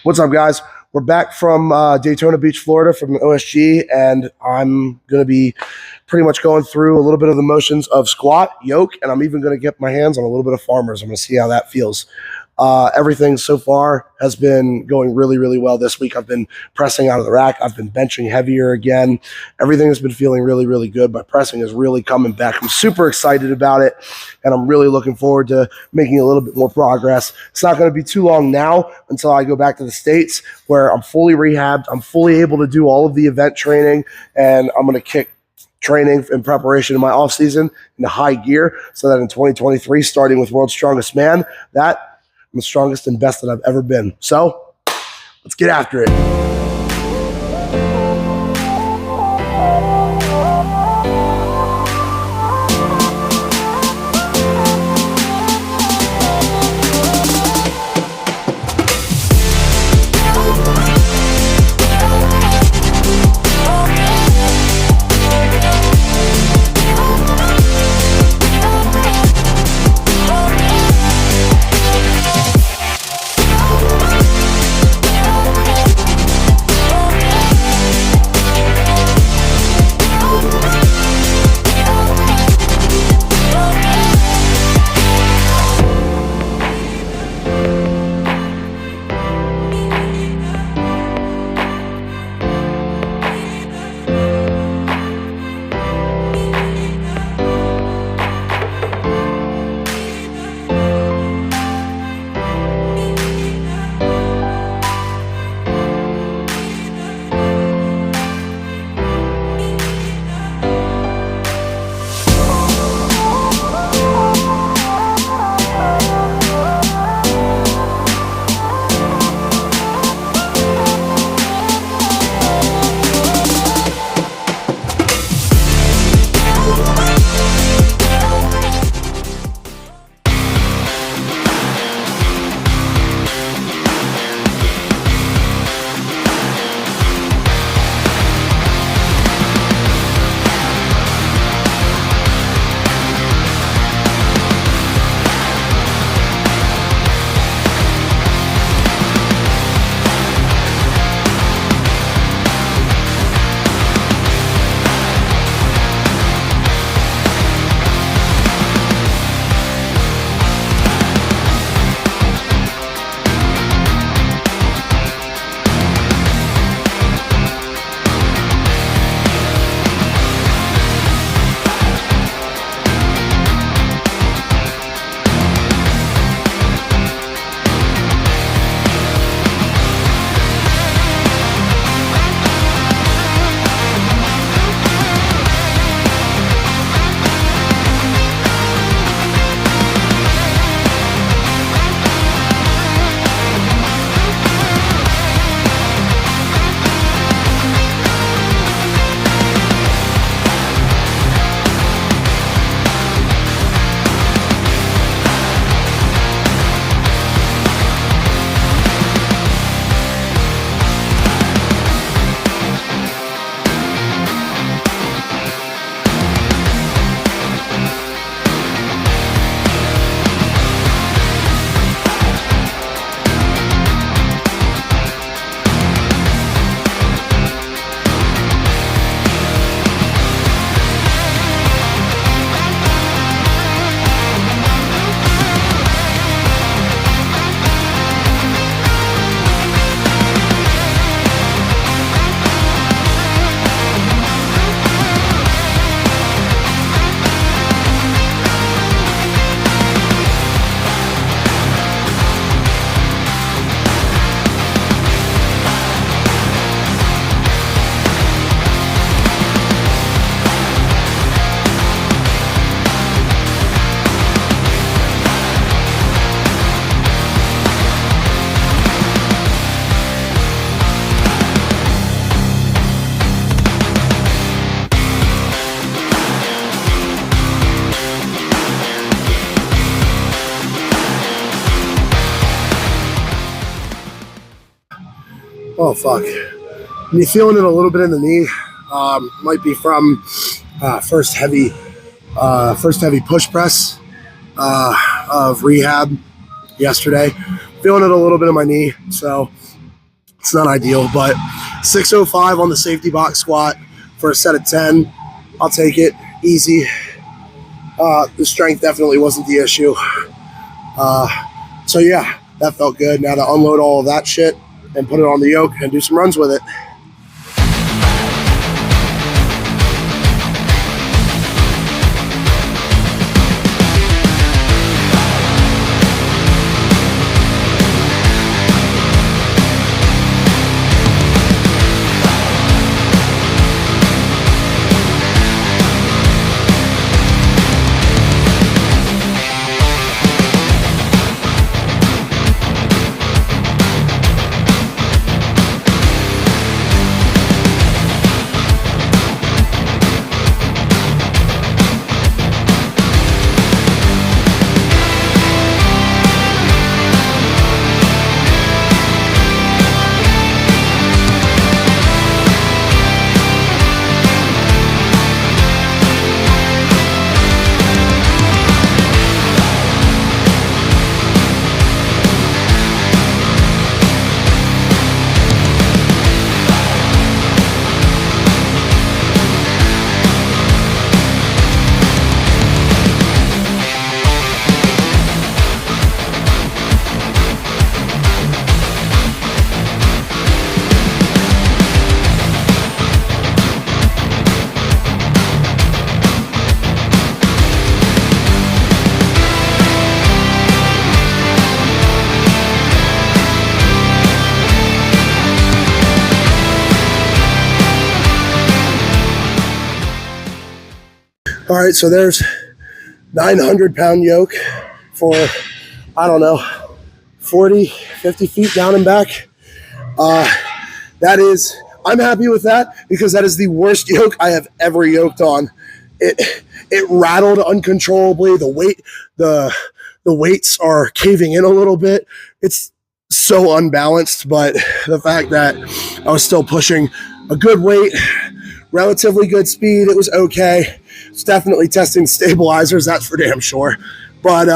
What's up, guys? We're back from Daytona Beach, Florida, from OSG, and I'm going to be pretty much going through a little bit of the motions of squat, yoke, and I'm even going to get my hands on a little bit of farmers. I'm going to see how that feels. Everything so far has been going really, really well this week. I've been pressing out of the rack. I've been benching heavier again. Everything has been feeling really, really good. My pressing is really coming back. I'm super excited about it, and I'm really looking forward to making a little bit more progress. It's not going to be too long now until I go back to the States where I'm fully rehabbed. I'm fully able to do all of the event training, and I'm going to kick training in preparation in my off season into high gear so that in 2023, starting with World's Strongest Man, that I'm the strongest and best that I've ever been. So let's get after it. Oh, fuck. Me feeling it a little bit in the knee. Might be from first heavy push press of rehab yesterday. Feeling it a little bit in my knee. So It's not ideal, but 605 on the safety box squat for a set of 10. I'll take it. Easy. The strength definitely wasn't the issue. So yeah, that felt good. Now to unload all of that shit and put it on the yoke and do some runs with it. All right, so there's 900-pound yoke for, I don't know, 40, 50 feet down and back. I'm happy with that because that is the worst yoke I have ever yoked on. It rattled uncontrollably. The weights are caving in a little bit. It's so unbalanced, but the fact that I was still pushing a good weight, relatively good speed, it was okay. It's definitely testing stabilizers, that's for damn sure. But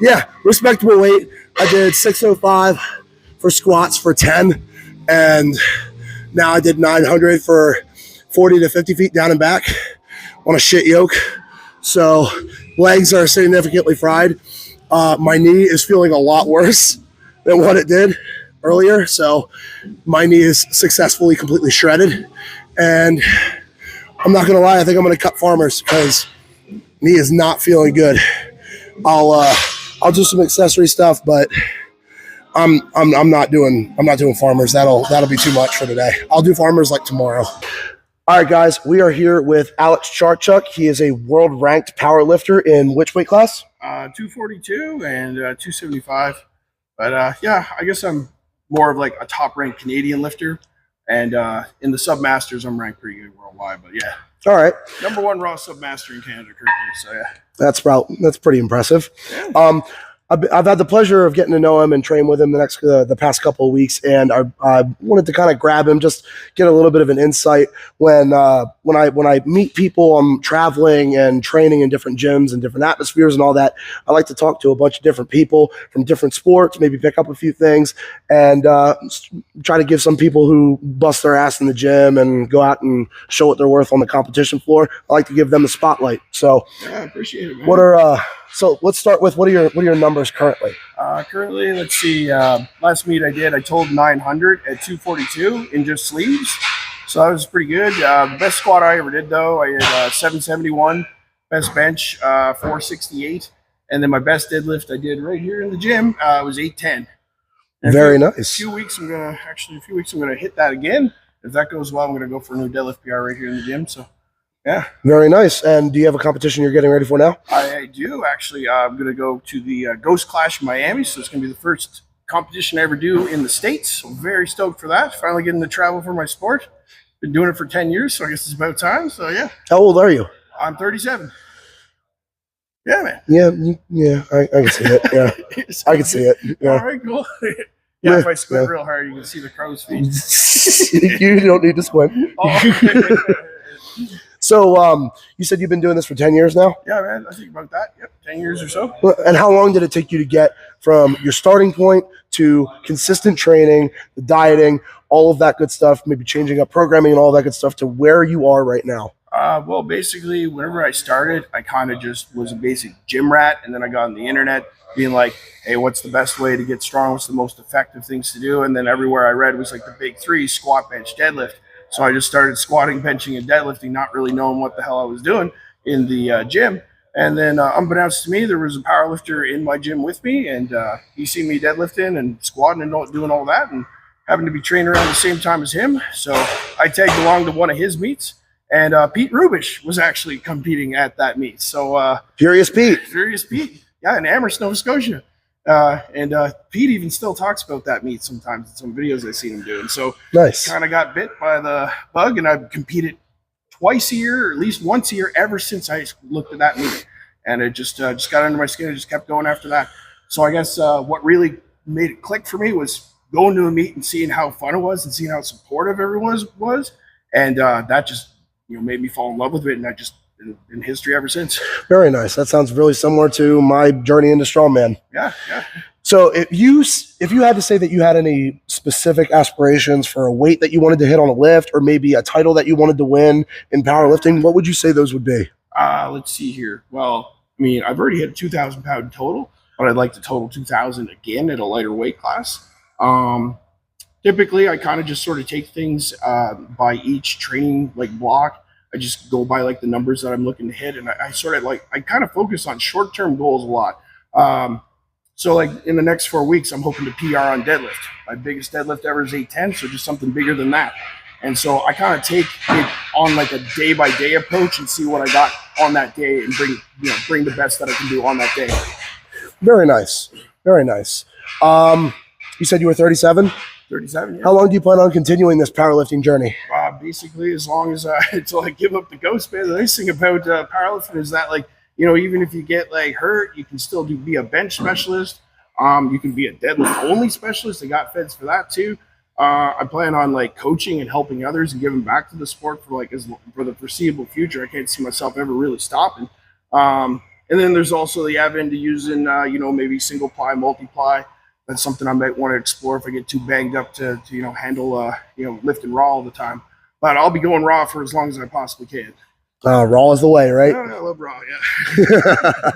yeah, respectable weight. I did 605 for squats for 10, and now I did 900 for 40 to 50 feet down and back on a shit yoke. So legs are significantly fried. My knee is feeling a lot worse than what it did earlier. So my knee is successfully completely shredded. And I'm not gonna lie, I think I'm gonna cut farmers because knee is not feeling good. I'll do some accessory stuff, but I'm not doing farmers. That'll be too much for today. I'll do farmers like tomorrow. All right, guys, we are here with Alex Charchuk. He is a world-ranked power lifter in which weight class? 242 and 275. But yeah, I guess I'm more of like a top-ranked Canadian lifter. And in the Submasters, I'm ranked pretty good worldwide. But yeah. All right. #1 raw Submaster in Canada currently. So yeah. That's pretty impressive. Yeah. I've had the pleasure of getting to know him and train with him the past couple of weeks, and I wanted to kind of grab him, just get a little bit of an insight. When I meet people, I'm traveling and training in different gyms and different atmospheres and all that. I like to talk to a bunch of different people from different sports, maybe pick up a few things, and try to give some people who bust their ass in the gym and go out and show what they're worth on the competition floor. I like to give them the spotlight. So yeah, I appreciate it, man. So let's start with what are your numbers currently? Currently, let's see. Last meet I did, I told 900 at 242 in just sleeves. So that was pretty good. Best squat I ever did, though, I did 771. Best bench, 468. And then my best deadlift I did right here in the gym was 810. And Very nice. A few weeks I'm gonna hit that again. If that goes well, I'm gonna go for a new deadlift PR right here in the gym. So. Yeah. Very nice. And do you have a competition you're getting ready for now? I do, actually. I'm going to go to the Ghost Clash in Miami, so it's going to be the first competition I ever do in the States. So I'm very stoked for that. Finally getting to travel for my sport. Been doing it for 10 years, so I guess it's about time. So, yeah. How old are you? I'm 37. Yeah, man. Yeah, I can see it. Yeah, I can see it. Yeah. All right, cool. Yeah, if I squint real hard, you can see the crow's feet. You don't need to squint. Oh. So you said you've been doing this for 10 years now? Yeah, man. I think about that. Yep, 10 years or so. And how long did it take you to get from your starting point to consistent training, the dieting, all of that good stuff, maybe changing up programming and all that good stuff to where you are right now? Well, basically, whenever I started, I kind of just was a basic gym rat, and then I got on the internet being like, hey, what's the best way to get strong? What's the most effective things to do? And then everywhere I read was like the big three: squat, bench, deadlift. So I just started squatting, benching, and deadlifting, not really knowing what the hell I was doing in the gym. And then unbeknownst to me, there was a powerlifter in my gym with me, and he seen me deadlifting and squatting and doing all that, and happened to be training around the same time as him. So I tagged along to one of his meets. And Pete Rubish was actually competing at that meet. So Furious Pete. Yeah, in Amherst, Nova Scotia. And Pete even still talks about that meet sometimes in some videos I've seen him doing. So nice. Kind of got bit by the bug, and I've competed twice a year, or at least once a year, ever since I looked at that meet. And it just got under my skin and just kept going after that. So I guess what really made it click for me was going to a meet and seeing how fun it was and seeing how supportive everyone was. And that just made me fall in love with it, and I just in history ever since. Very nice. That sounds really similar to my journey into strongman. Yeah. So if you had to say that you had any specific aspirations for a weight that you wanted to hit on a lift, or maybe a title that you wanted to win in powerlifting, what would you say those would be? Let's see here. Well, I mean, I've already hit 2,000 pound total, but I'd like to total 2,000 again at a lighter weight class. Typically, I kind of just sort of take things by each training block. I just go by the numbers that I'm looking to hit, and I sort of I kind of focus on short-term goals a lot. So in the next 4 weeks, I'm hoping to PR on deadlift. My biggest deadlift ever is 810, so just something bigger than that. And so I kind of take it on a day-by-day approach and see what I got on that day and bring the best that I can do on that day. Very nice. Very nice. You said you were 37? 37, yeah. How long do you plan on continuing this powerlifting journey? Basically, as long as until I give up the ghost, man. The nice thing about powerlifting is that, even if you get hurt, you can still be a bench specialist. You can be a deadlift only specialist. They got feds for that too. I plan on coaching and helping others and giving back to the sport for for the foreseeable future. I can't see myself ever really stopping. And then there's also the avenue to using maybe single ply, multiply. That's something I might want to explore if I get too banged up to handle lifting raw all the time. But I'll be going raw for as long as I possibly can. Raw is the way, right? I love raw, yeah.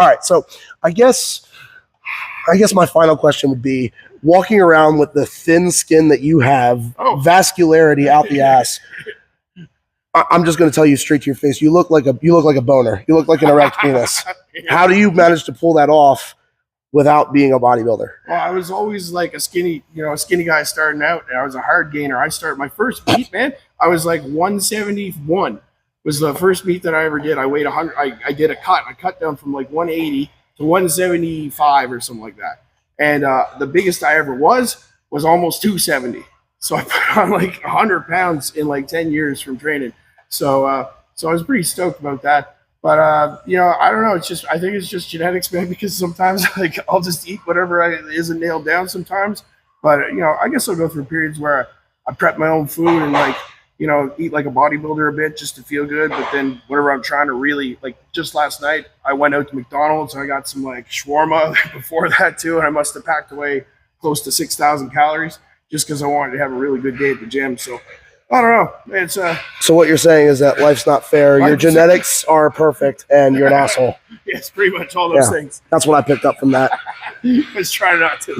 All right, so I guess my final question would be, walking around with the thin skin that you have, vascularity out the ass. I'm just going to tell you straight to your face, you look like a boner. You look like an erect penis. How do you manage to pull that off without being a bodybuilder? Well, I was always a skinny guy starting out, and I was a hard gainer. I started my first meet, man. I was 171 was the first meet that I ever did. I weighed 100. I did a cut. I cut down from 180 to 175 or something like that. And the biggest I ever was almost 270. So I put on 100 pounds in 10 years from training. So I was pretty stoked about that. But I don't know. I think it's just genetics, man. Because sometimes I'll just eat whatever isn't nailed down sometimes. But I guess I'll go through periods where I prep my own food and eat like a bodybuilder a bit just to feel good. But then whenever I'm trying to really just last night, I went out to McDonald's and I got some shawarma before that too, and I must have packed away close to 6,000 calories just because I wanted to have a really good day at the gym. So I don't know. It's So what you're saying is that life's not fair. Your genetics are perfect, and you're an asshole. Yes, pretty much all those things. That's what I picked up from that. I was trying not to.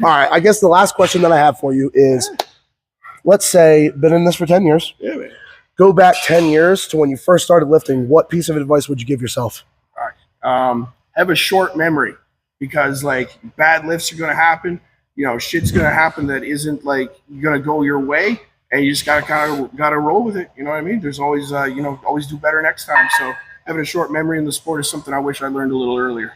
All right. I guess the last question that I have for you is, let's say, been in this for 10 years. Yeah, man. Go back 10 years to when you first started lifting. What piece of advice would you give yourself? All right. Have a short memory, because bad lifts are going to happen. Shit's going to happen that isn't going to go your way. And you just gotta roll with it. You know what I mean? There's always always do better next time. So having a short memory in the sport is something I wish I learned a little earlier.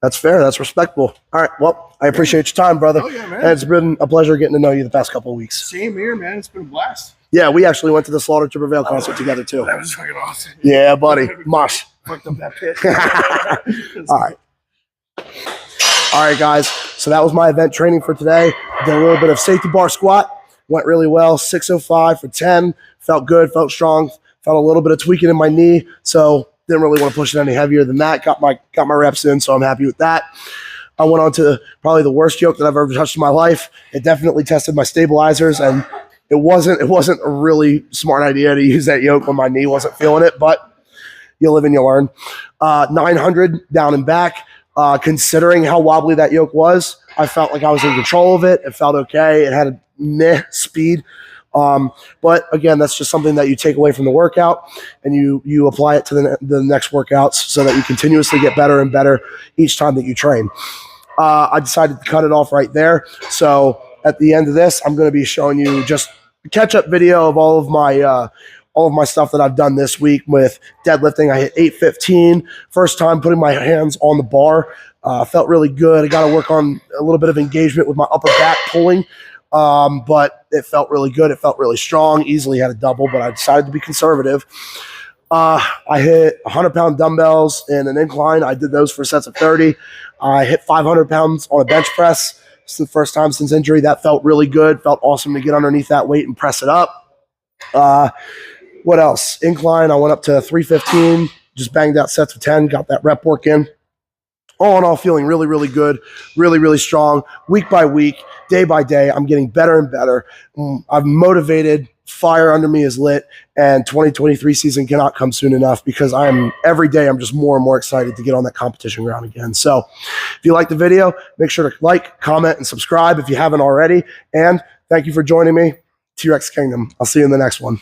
That's fair. That's respectable. All right. Well, I appreciate your time, brother. Oh yeah, man. And it's been a pleasure getting to know you the past couple of weeks. Same here, man. It's been a blast. Yeah, we actually went to the Slaughter to Prevail concert together too. That was fucking awesome. Yeah, buddy. Mosh. Fucked up that pit. All right. All right, guys. So that was my event training for today. Did a little bit of safety bar squat. Went really well, 605 for 10. Felt good, felt strong. Felt a little bit of tweaking in my knee, so didn't really want to push it any heavier than that. Got my reps in, so I'm happy with that. I went on to probably the worst yoke that I've ever touched in my life. It definitely tested my stabilizers, and it wasn't a really smart idea to use that yoke when my knee wasn't feeling it, but you live and you learn. 900 down and back. Considering how wobbly that yoke was, I felt like I was in control of it. It felt okay. It had a meh speed. But again, that's just something that you take away from the workout, and you apply it to the next workouts so that you continuously get better and better each time that you train. I decided to cut it off right there. So at the end of this, I'm going to be showing you just a catch-up video of all of my stuff that I've done this week with deadlifting. I hit 815. First time putting my hands on the bar. Felt really good. I got to work on a little bit of engagement with my upper back pulling. But it felt really good. It felt really strong. Easily had a double, but I decided to be conservative. I hit 100-pound dumbbells in an incline. I did those for sets of 30. I hit 500 pounds on a bench press. It's the first time since injury. That felt really good. Felt awesome to get underneath that weight and press it up. What else? Incline, I went up to 315, just banged out sets of 10, got that rep work in. All in all, feeling really, really good, really, really strong. Week by week, day by day, I'm getting better and better. I'm motivated. Fire under me is lit, and 2023 season cannot come soon enough because every day I'm just more and more excited to get on that competition ground again. So if you like the video, make sure to like, comment, and subscribe if you haven't already. And thank you for joining me. T-Rex Kingdom. I'll see you in the next one.